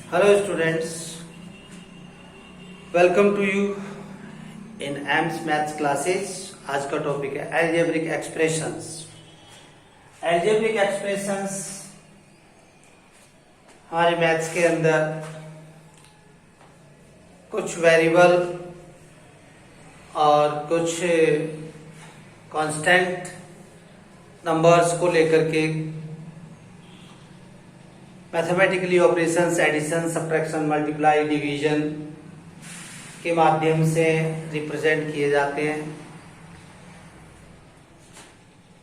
Hello students, welcome to you in AIIMS maths classes. आज का topic है algebraic expressions. Algebraic expressions हमारे maths के अंदर कुछ वेरिएबल और कुछ कांस्टेंट नंबर्स को लेकर के mathematically operations, addition, subtraction, multiply, division के माध्यम से रिप्रेजेंट किए जाते हैं।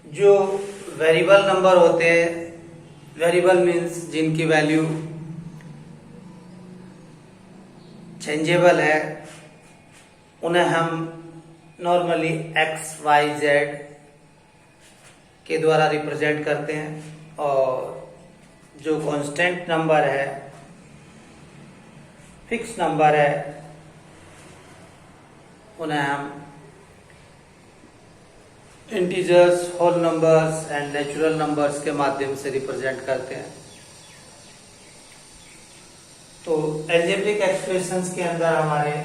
जो वेरिएबल नंबर होते हैं, वेरिएबल मीन्स जिनकी वैल्यू चेंजेबल है, उन्हें हम नॉर्मली एक्स, वाई, जेड के द्वारा रिप्रेजेंट करते हैं। और जो कांस्टेंट नंबर है, फिक्स नंबर है, उन्हें हम integers, whole numbers and natural numbers के माध्यम से रिप्रेजेंट करते हैं। तो एल्जेब्रिक एक्सप्रेशंस के अंदर हमारे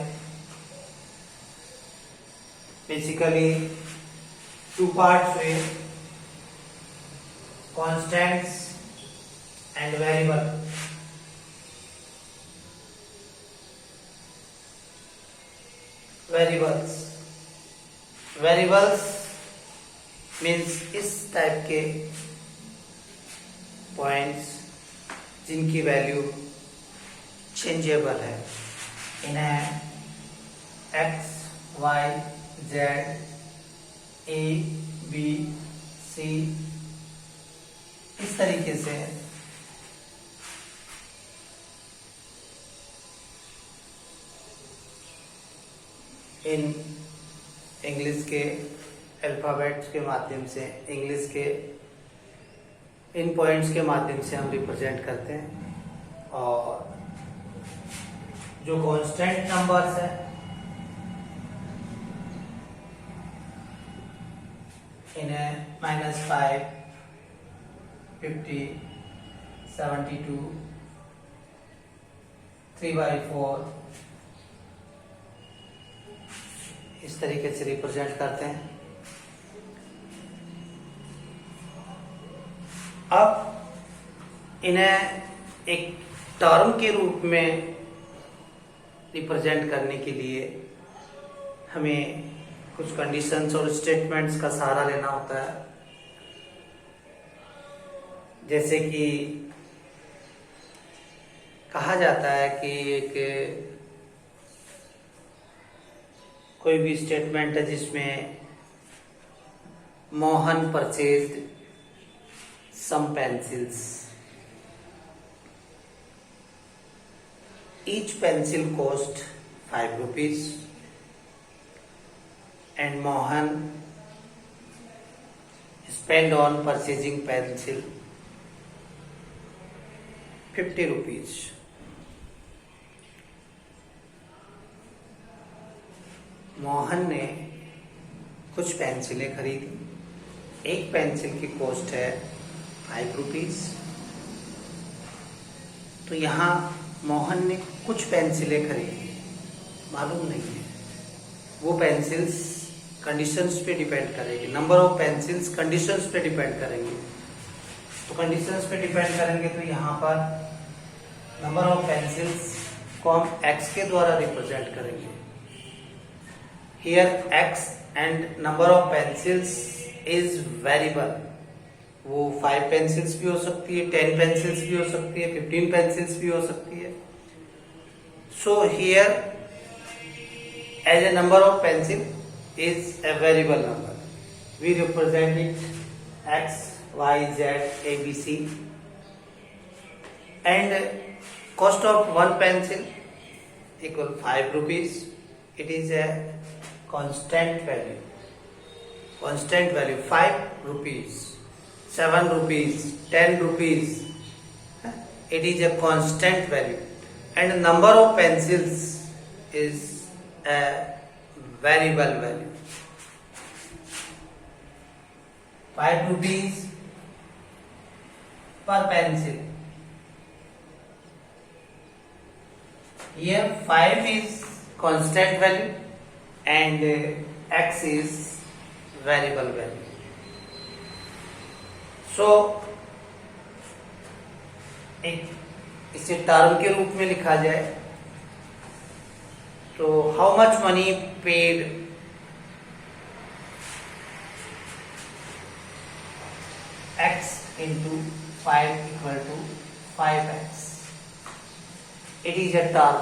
बेसिकली टू पार्ट्स हुए, constants and variable. Variables means इस टाइप के पॉइंट्स जिनकी वैल्यू चेंजेबल है, इन्हें एक्स, वाई, जेड, ए, बी, सी इस तरीके से इन इंग्लिश के अल्फाबेट्स के माध्यम से, इंग्लिश के इन पॉइंट्स के माध्यम से हम रिप्रेजेंट करते हैं। और जो कांस्टेंट नंबर्स है, इन्हें -5, 50, 72, 3/4 इस तरीके से रिप्रेजेंट करते हैं। अब इन्हें एक टर्म के रूप में रिप्रेजेंट करने के लिए हमें कुछ कंडीशंस और स्टेटमेंट्स का सहारा लेना होता है। जैसे कि कहा जाता है कि एक कोई भी स्टेटमेंट है जिसमें Mohan purchased some pencils, each pencil cost 5 rupees and Mohan spent on purchasing pencil 50 rupees. Mohan ने कुछ पेंसिलें खरीदी। एक पेंसिल की कॉस्ट है 5 rupees। तो यहाँ मोहन ने कुछ पेंसिलें खरीदी, मालूम नहीं है। वो पेंसिल्स कंडीशंस पे डिपेंड करेगी, नंबर ऑफ पेंसिल्स कंडीशंस पे डिपेंड करेंगे। तो कंडीशंस पे डिपेंड करेंगे तो यहाँ पर नंबर ऑफ पेंसिल्स को हम एक्स के द्वारा रिप्रेजेंट करेंगे। Here x and number of pencils is variable। वो 5 पेंसिल्स भी हो सकती है, 10 पेंसिल्स भी हो सकती है, 15 पेंसिल्स भी हो सकती है। So here as a number of pencil is a variable number, we represent it x, y, z, a, b, c, and cost of one pencil equal 5 rupees। It is a constant value, 5 rupees, 7 rupees, 10 rupees, it is a constant value, and number of pencils is a variable value। 5 rupees per pencil Here 5 is constant value and x is variable value. So इसे term के रूप में लिखा जाए तो how much money paid x into 5 equal to 5x. It is a term.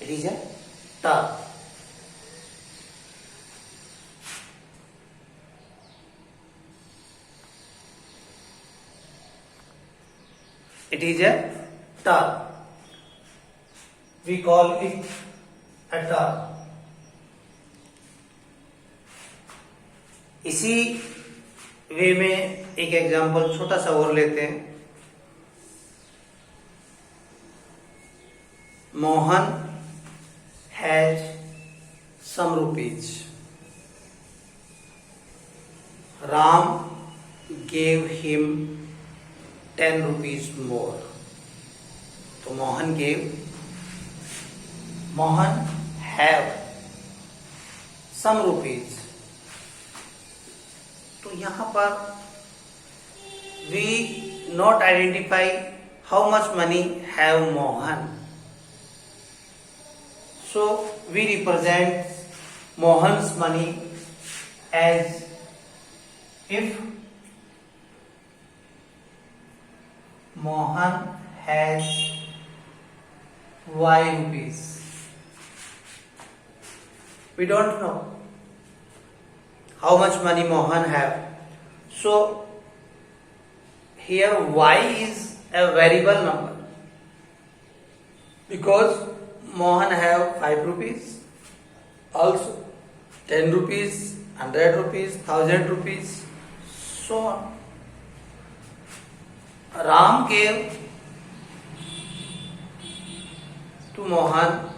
It is a term. It is a term. We call it a term. इसी वे में एक एग्जांपल छोटा सा और लेते हैं. Mohan has some rupees. Ram gave him 10 rupees more. तो Mohan have some rupees. तो यहाँ पर we not identify how much money have Mohan. So we represent Mohan's money as if Mohan has Y rupees. We don't know how much money Mohan have. So here Y is a variable number because Mohan have 5 rupees, also 10 rupees, 100 rupees, 1000 rupees, so on. Ram gave to Mohan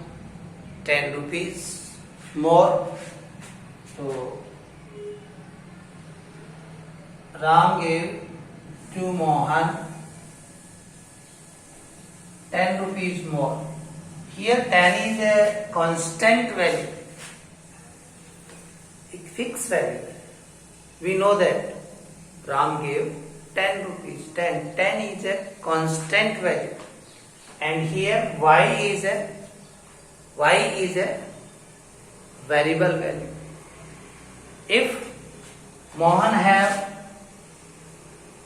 10 rupees more. So Ram gave to Mohan 10 rupees more. Here 10 is a constant value, a fixed value. We know that Ram gave 10 rupees. 10 is a constant value, and here y is a variable value. If Mohan have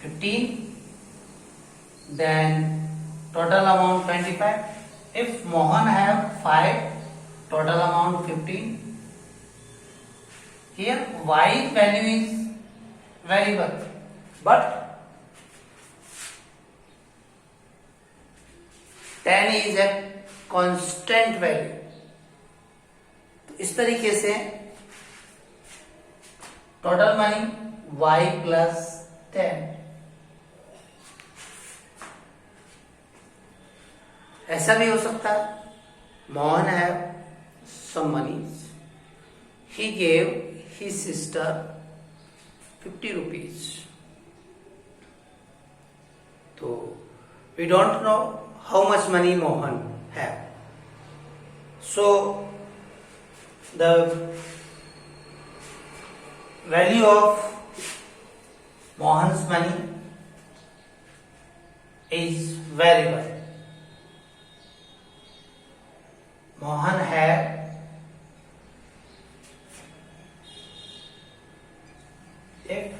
15, then total amount 25. If Mohan have 5, total amount 15. Here y value is variable, but 10 is a constant value. तो इस तरीके से total money y plus 10. ऐसा भी हो सकता है Mohan have some money, he gave his sister 50 rupees. तो we don't know how much money Mohan have. So the value of Mohan's money is variable. Mohan have if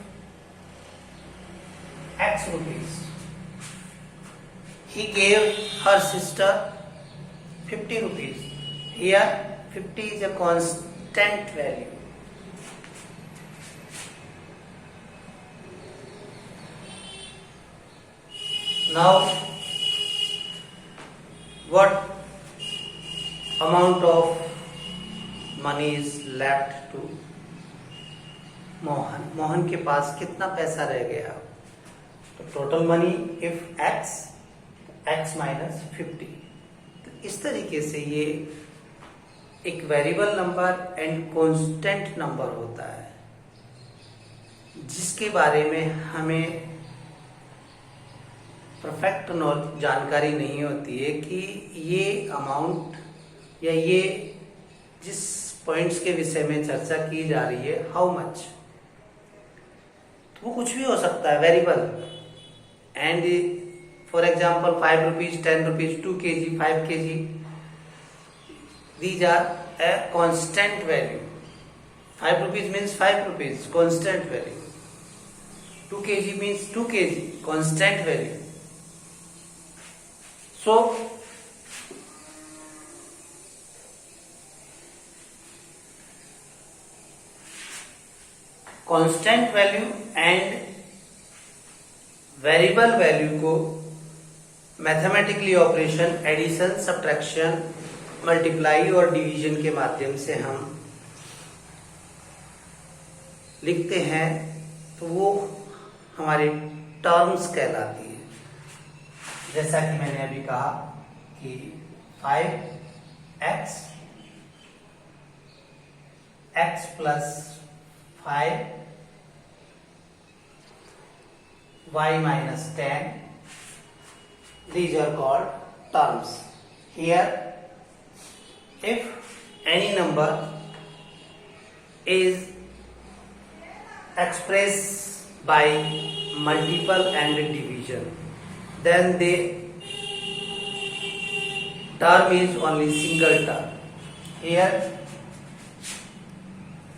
X rupees. He gave her sister 50 rupees. Here 50 is a constant value. Now what amount of money is left to Mohan? Mohan के पास कितना पैसा रह गया? तो total money if x minus 50. तो इस तरीके से ये एक variable number and constant number होता है जिसके बारे में हमें परफेक्ट जानकारी नहीं होती है कि ये अमाउंट या ये जिस पॉइंट्स के विषय में चर्चा की जा रही है हाउ मच, तो वो कुछ भी हो सकता है, variable. And for example 5 rupees, 10 rupees, 2 kg, 5 kg, these are a constant value. 5 rupees means 5 rupees, constant value. 2 kg means 2 kg, constant value. So constant value and variable value को mathematically operation addition, subtraction, multiply और division के माध्यम से हम लिखते हैं, तो वो हमारी टर्म्स कहलाती है। जैसा कि मैंने अभी कहा कि 5x plus 5 y minus 10, these are called terms. Here, if any number is expressed by multiple and division, then the term is only single term. Here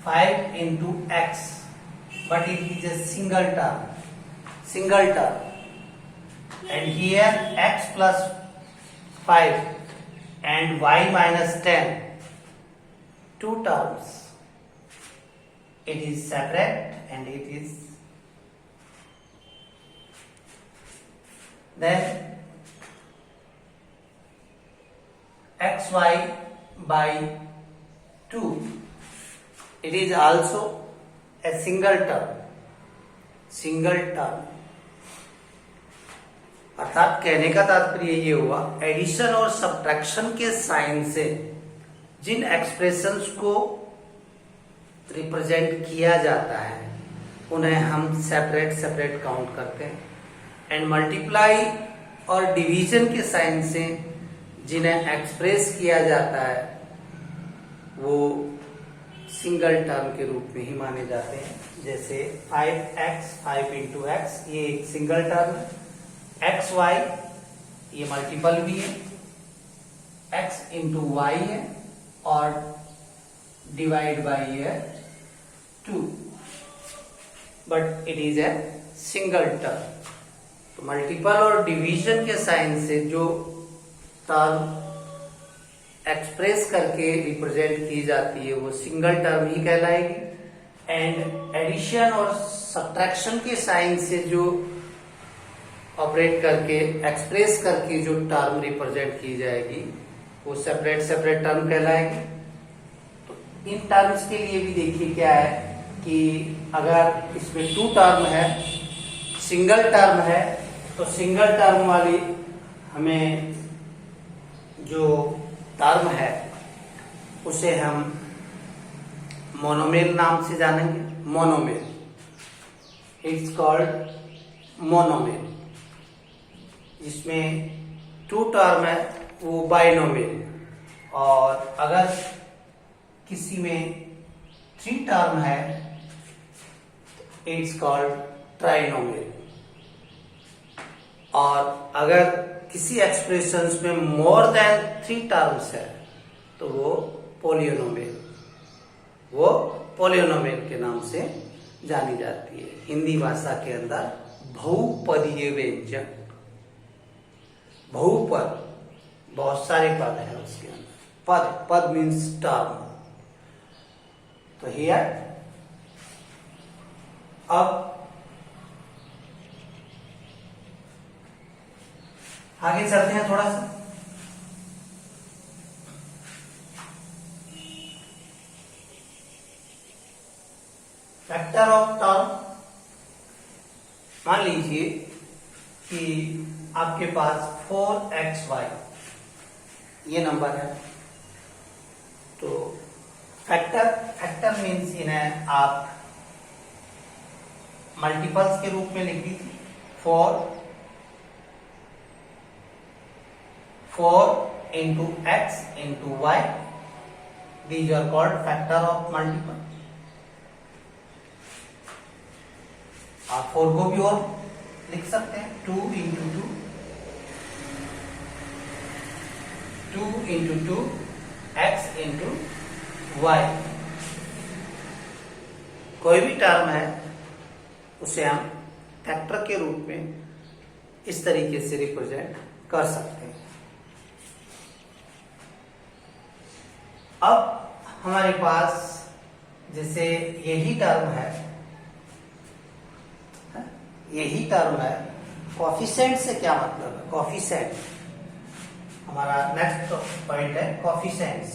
5 into x, but it is a single term. And here x plus 5 and y minus 10, two terms. It is separate and it is then xy by 2. It is also a single term. अर्थात कहने का तात्पर्य ये हुआ, addition और subtraction के sign से जिन expressions को रिप्रेजेंट किया जाता है उन्हें हम सेपरेट काउंट करते हैं, एंड मल्टीप्लाई और डिवीजन के साइन से जिन्हें एक्सप्रेस किया जाता है वो सिंगल टर्म के रूप में ही माने जाते हैं। जैसे 5x, 5 into x, ये एक सिंगल टर्म है। xy ये मल्टीपल भी है, x into y है और डिवाइड बाई है 2, but it is a single term. तो मल्टीपल और डिवीजन के साइन से जो टर्म एक्सप्रेस करके रिप्रेजेंट की जाती है वो सिंगल टर्म ही कहलाएगी, एंड एडिशन और सब्ट्रैक्शन के साइन से जो ऑपरेट करके एक्सप्रेस करके जो टर्म रिप्रेजेंट की जाएगी वो सेपरेट टर्म कहलाएगी। तो इन टर्म्स के लिए भी देखिए क्या है कि अगर इसमें 2 टर्म है, सिंगल टर्म है, तो सिंगल टर्म वाली हमें जो टर्म है उसे हम मोनोमेल नाम से जानेंगे। मोनोमेल, इट्स कॉल्ड मोनोमेल। जिसमें 2 टर्म है वो बाइनोमियल, और अगर किसी में 3 टर्म है इट्स कॉल्ड ट्राइनोमियल, और अगर किसी एक्सप्रेशंस में मोर देन 3 टर्म्स है तो वो पोलियोनोमियल के नाम से जानी जाती है। हिंदी भाषा के अंदर बहुपदीय व्यंजन, बहुपद, बहुत सारे पद हैं उसके अंदर। पद मीन्स टर्म। तो हियर अब आगे चलते हैं थोड़ा सा। फैक्टर ऑफ टर्म, मान लीजिए कि आपके पास 4xy ये नंबर है, तो फैक्टर मीन्स इन्हें आप मल्टीपल्स के रूप में लिख दीजिए। 4 4 into x into y. These are called factor of multiple. आप 4 को भी और लिख सकते हैं, 2 into 2, 2 into 2, x into y. कोई भी टर्म है उसे हम फैक्टर के रूप में इस तरीके से रिप्रेजेंट कर सकते हैं। अब हमारे पास जैसे यही टर्म है, कोफिशिएंट से क्या मतलब है? कोफिशिएंट हमारा नेक्स्ट पॉइंट है, कोफिशिएंट्स।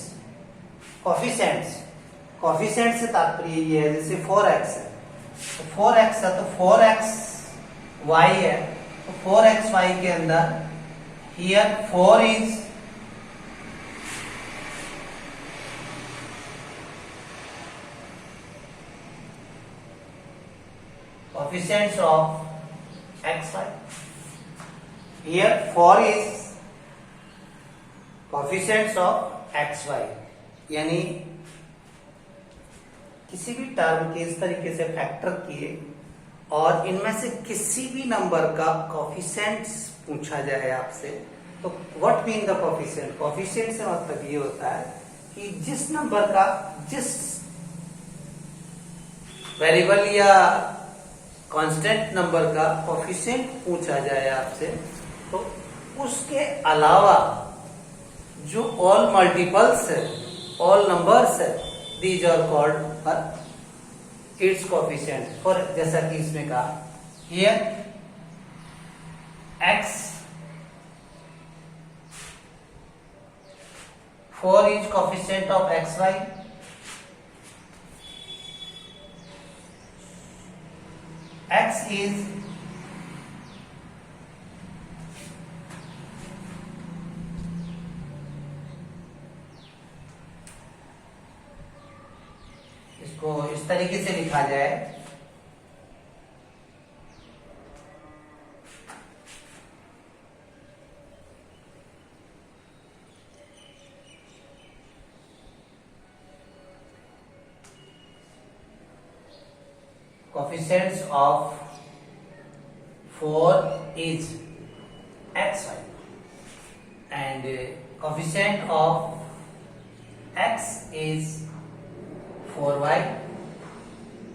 कोफिशिएंट से तात्पर्य ये है, जैसे 4x है तो 4x है तो 4xy है तो 4xy के अंदर here 4 is coefficients of xy. Here 4 is coefficients of xy. यानी किसी भी टर्म के इस तरीके से फैक्टर किए और इनमें से किसी भी नंबर का कोफिशिएंट्स पूछा जाए आपसे, तो what mean the coefficient? Coefficient से मतलब ये होता है कि जिस नंबर का, जिस वेरिएबल या कांस्टेंट नंबर का कोफिशिएंट पूछा जाए आपसे, तो उसके अलावा जो ऑल मल्टीपल्स है, ऑल नंबर्स है, these are called its coefficient. For जैसा कि इसमें कहा, here x 4 is coefficient of xy, x is इसको इस तरीके से लिखा जाए, coefficients of 4 is xy and coefficient of x is 4y,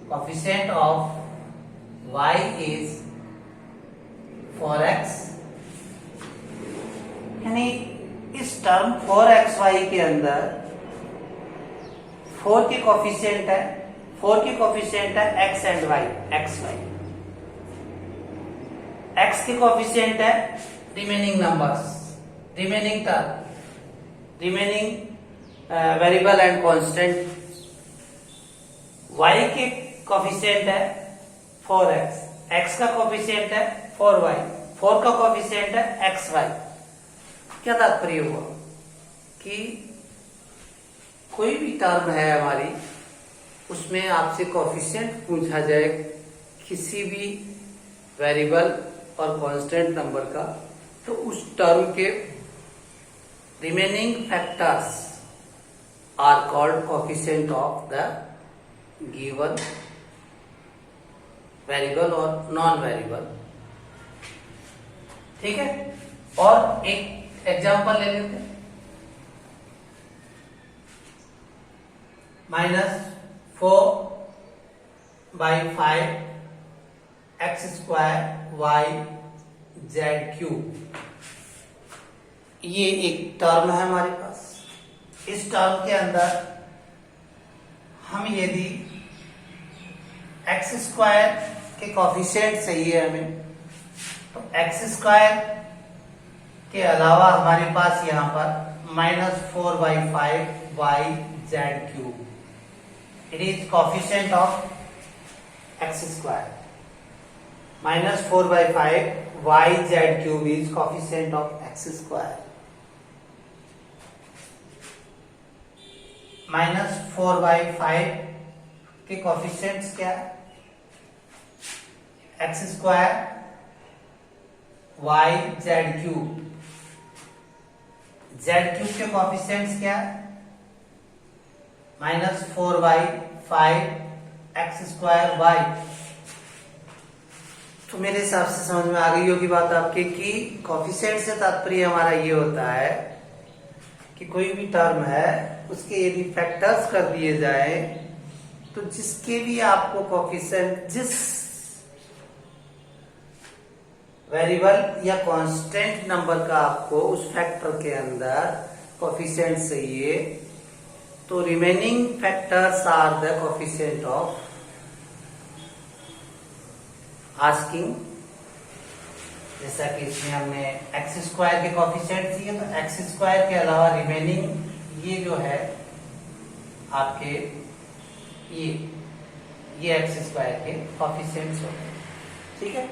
coefficient of y is 4x। यानी इस टर्म 4xy के अंदर 4 के कोफिशिएंट है, 4 के कोफिशिएंट है x and y, xy। x के कोफिशिएंट है remaining numbers, remaining term, remaining variable and constant. y के कोफिशिएंट है 4x, x का कोफिशिएंट है 4y, 4 का कोफिशिएंट है xy। क्या तात्पर्य हुआ कि कोई भी टर्म है हमारी, उसमें आपसे कोफिशिएंट पूछा जाए किसी भी वेरिएबल और कांस्टेंट नंबर का, तो उस टर्म के remaining factors are called coefficient of the given variable और नॉन वेरिएबल। ठीक है, और एक एग्जांपल ले लेते हैं। -4/5 x² y z³ ये एक टर्म है हमारे पास। इस टर्म के अंदर हम यदि x² के कोफिशिएंट चाहिए हमें, तो x² के अलावा हमारे पास यहां पर -4/5 y z³, it is coefficient of x²। -4/5 y z³ is coefficient of x²। -4/5 के कोफिशिएंट्स क्या है? x² y z³ Z³ के कोफिशिएंट्स क्या है? -4y5x²y। तो मेरे हिसाब से समझ में आ गई होगी बात आपके कि कोफिशिएंट से तात्पर्य हमारा ये होता है कि कोई भी टर्म है उसके यदि फैक्टर्स कर दिए जाए तो जिसके भी आपको कोफिशिएंट, जिस वेरिएबल या कांस्टेंट नंबर का आपको उस फैक्टर के अंदर कोफिशिएंट चाहिए, तो remaining factors are the coefficient of asking. जैसा कि इसमें हमने x² के कोफिशिएंट दिए, तो x² के अलावा रिमेनिंग ये जो है आपके ये x² के कोफिशिएंट्स होते हैं। ठीक है,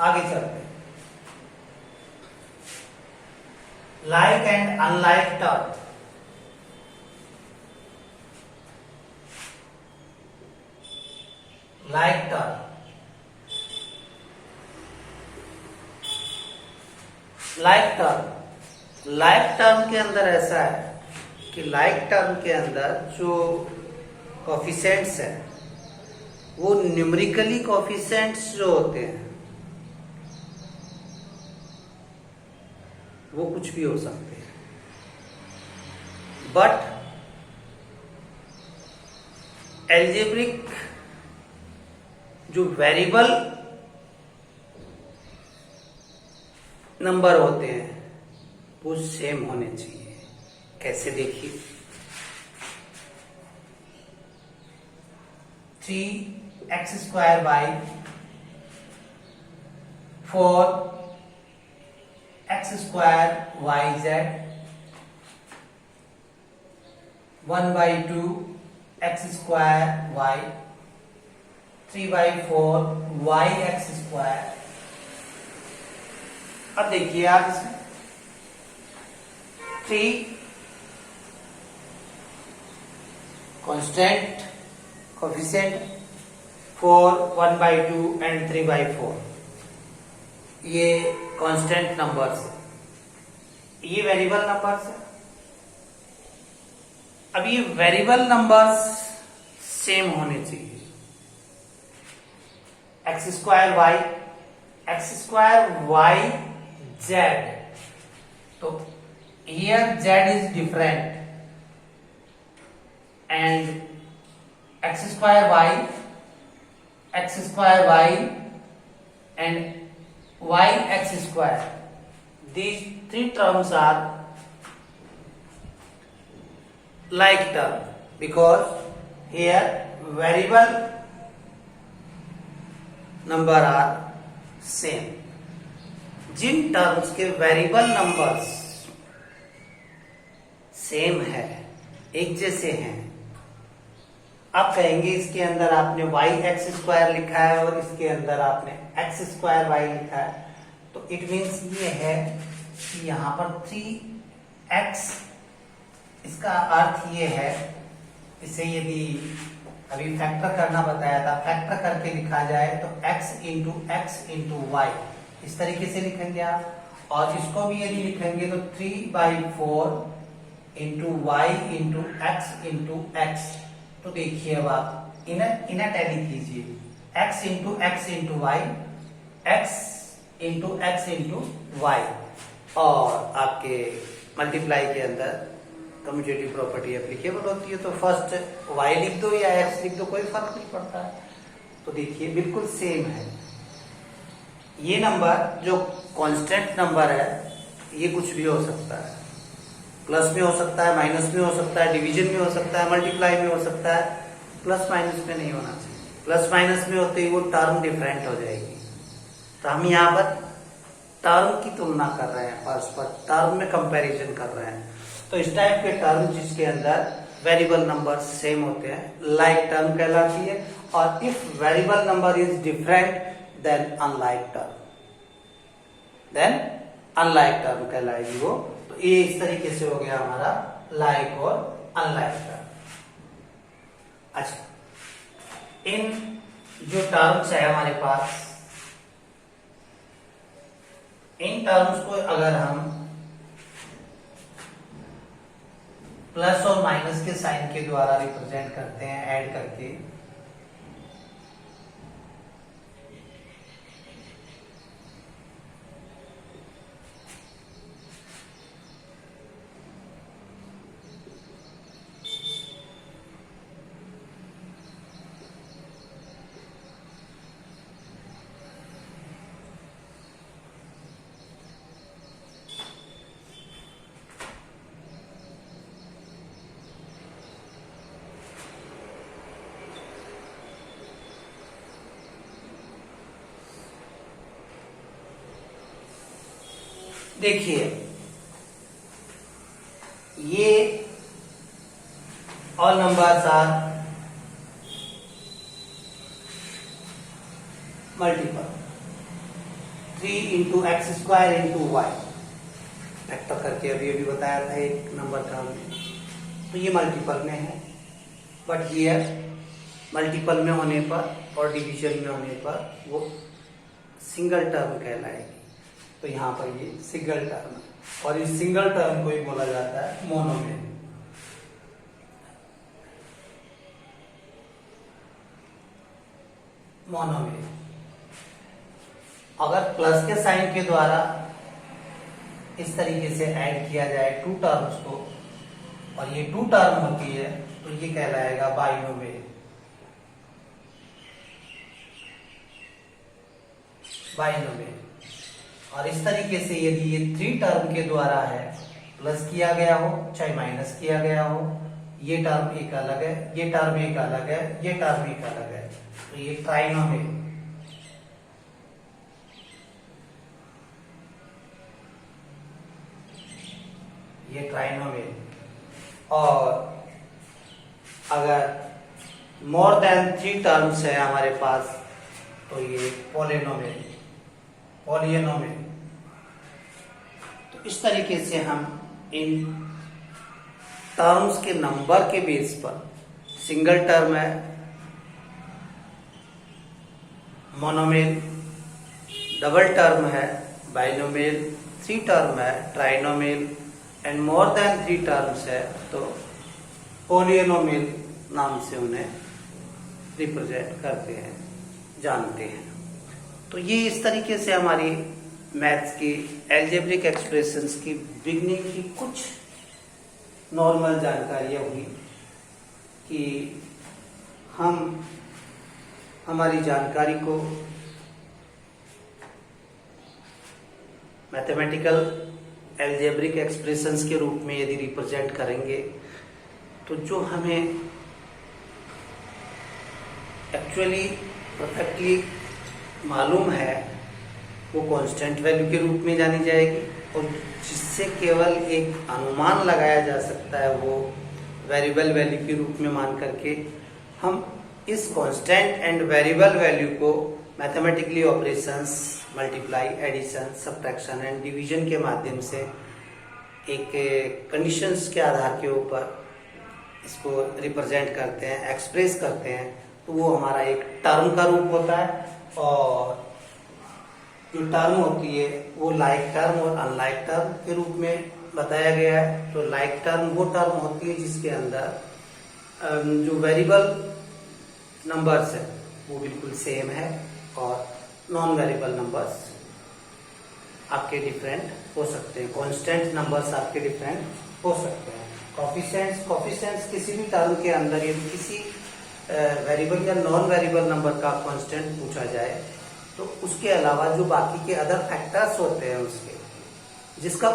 आगे चलते हैं। Like and unlike term. Like term, like term के अंदर ऐसा है कि लाइक टर्म के अंदर जो कोफिशिएंट्स है वो न्यूमेरिकली कोफिशिएंट्स जो होते हैं वो कुछ भी हो सकते हैं, बट एल्जेब्रिक जो वेरिएबल नंबर होते हैं वो सेम होने चाहिए। कैसे? देखिए, 3x² 4x² yz 1/2 x² y 3/4 yx²। अब देखिए आप इसमें 3 कांस्टेंट कोफिशिएंट, 4 1/2 एंड 3/4 ये कांस्टेंट नंबर्स है, ये वेरिएबल नंबर्स है। अब ये वेरिएबल नंबर्स सेम होने चाहिए। x² z, तो here z is different and x² y and yx², these three terms are like term because here variable number are same। जिन टर्म्स के वेरिएबल नंबर्स सेम है, एक जैसे हैं, आप कहेंगे इसके अंदर आपने yx² लिखा है और इसके अंदर आपने x² लिखा है, तो इट मीन्स ये है कि यहां पर 3x, इसका अर्थ ये है, इसे यदि अभी फैक्टर करना बताया था, फैक्टर करके लिखा जाए तो x इंटू y इस तरीके से लिखेंगे आप, और इसको भी यदि लिखेंगे तो 3/4 इंटू y इंटू x। तो देखिए अब आप इन्हें टैली कीजिए, x into y, x into y, और आपके मल्टीप्लाई के अंदर कम्यूटेटिव प्रॉपर्टी एप्लीकेबल होती है। तो फर्स्ट y लिख दो या x लिख दो, कोई फर्क नहीं पड़ता है। तो देखिए बिल्कुल सेम है। ये नंबर जो कांस्टेंट नंबर है ये कुछ भी हो सकता है, प्लस में हो सकता है, माइनस में हो सकता है, डिवीजन में हो सकता है, मल्टीप्लाई में हो सकता है, प्लस माइनस में नहीं होना चाहिए। प्लस माइनस में होते ही वो टर्म डिफरेंट हो जाएगी। तो हम यहाँ पर टर्म की तुलना कर रहे हैं, परस्पर टर्म में कंपैरिजन कर रहे हैं। तो इस टाइप के टर्म जिसके अंदर वेरिएबल नंबर सेम होते हैं लाइक टर्म कहलाती है, और if variable number is different then unlike term, कहलाएगी वो। तो ये इस तरीके से हो गया हमारा लाइक और अनलाइक टर्म। अच्छा, इन जो टर्म्स है हमारे पास, इन टर्म्स को अगर हम प्लस और माइनस के साइन के द्वारा रिप्रेजेंट करते हैं ऐड करके। देखिए ये all numbers are multiple 3 into X square into Y factor करके अभी अभी बताया था एक नंबर का हमने। तो ये मल्टीपल में है, बट ये मल्टीपल में होने पर और डिवीजन में होने पर वो सिंगल टर्म कहलाएगी। तो यहाँ पर ये सिंगल टर्म है, और इस सिंगल टर्म को ही बोला जाता है मोनोमियल। मोनोमियल अगर प्लस के साइन के द्वारा इस तरीके से ऐड किया जाए टू टर्म्स को, और ये टू टर्म होती है, तो ये कहलाएगा बाइनोमियल। बाइनोमियल। और इस तरीके से यदि ये 3 टर्म के द्वारा है, प्लस किया गया हो चाहे माइनस किया गया हो, ये टर्म एक अलग है, ये टर्म एक अलग है, ये टर्म एक अलग है, तो ये ट्राइनोमियल। ये ट्राइनोमियल। और अगर मोर देन 3 टर्म्स है हमारे पास, तो ये पॉलिनोमियल, पॉलिनोमियल। तो इस तरीके से हम इन टर्म्स के नंबर के बेस पर, सिंगल टर्म है मोनोमियल, डबल टर्म है बाइनोमियल, 3 टर्म है trinomial, and more than 3 terms है तो पॉलिनोमियल नाम से उन्हें रिप्रेजेंट करते हैं, जानते हैं। तो ये इस तरीके से हमारी मैथ्स की एल्जेब्रिक एक्सप्रेशंस की बिगनिंग की कुछ नॉर्मल जानकारियां हुई कि हम हमारी जानकारी को मैथमेटिकल एल्जेब्रिक एक्सप्रेशंस के रूप में यदि रिप्रेजेंट करेंगे, तो जो हमें एक्चुअली परफेक्टली मालूम है वो कांस्टेंट वैल्यू के रूप में जानी जाएगी, और जिससे केवल एक अनुमान लगाया जा सकता है वो वेरिएबल वैल्यू के रूप में मान करके हम इस कांस्टेंट एंड वेरिएबल वैल्यू को mathematically operations multiply, addition, subtraction and division के माध्यम से एक कंडीशंस के आधार के ऊपर इसको रिप्रेजेंट करते हैं, एक्सप्रेस करते हैं। तो वो हमारा एक टर्म का रूप होता है, और जो टर्म होती है वो लाइक टर्म और अनलाइक टर्म के रूप में बताया गया है। तो लाइक टर्म वो टर्म होती है जिसके अंदर जो वेरिएबल नंबर्स है वो बिल्कुल सेम है, और नॉन वेरिएबल नंबर्स आपके डिफरेंट हो सकते हैं, कांस्टेंट नंबर्स आपके डिफरेंट हो सकते हैं। कोफिशिएंट्स किसी भी टर्म के अंदर यदि किसी वेरिएबल या नॉन वेरिएबल नंबर का कांस्टेंट पूछा जाए, तो उसके अलावा जो बाकी के अदर फैक्टर्स होते हैं उसके, जिसका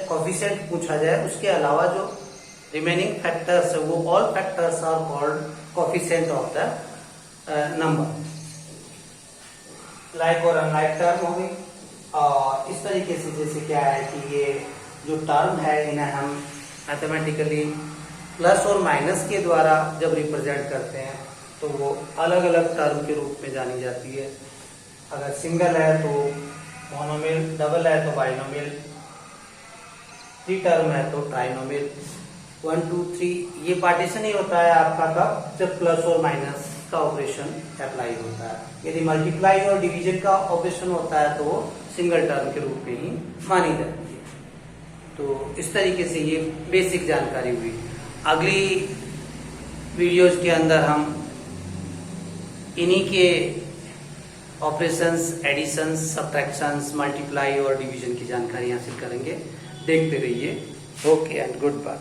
कोफिशिएंट पूछा जाए, उसके अलावा जो रिमेनिंग फैक्टर्स है वो all factors are called coefficient of the number. Like और अनलाइक टर्म हो गई। और इस तरीके से जैसे क्या है कि ये जो टर्म है इन्हें हम मैथमेटिकली प्लस और माइनस के द्वारा जब रिप्रेजेंट करते हैं तो वो अलग अलग टर्म के रूप में जानी जाती है। अगर सिंगल है तो मोनोमियल, डबल है तो बाइनोमियल, 3 टर्म है तो ट्राइनोमियल। 1 2 3 ये पार्टीशन ही होता है आपका कब, जब प्लस और माइनस का ऑपरेशन अप्लाई होता है। यदि मल्टीप्लाई और डिवीजन का ऑपरेशन होता है तो वो सिंगल टर्म के रूप में ही मानी जाती है। तो इस तरीके से ये बेसिक जानकारी हुई। अगली वीडियोज के अंदर हम इन्हीं के ऑपरेशंस, एडिशंस, सब्ट्रैक्शंस, मल्टीप्लाई और डिवीजन की जानकारी हासिल करेंगे। देखते रहिए। Okay and good bye.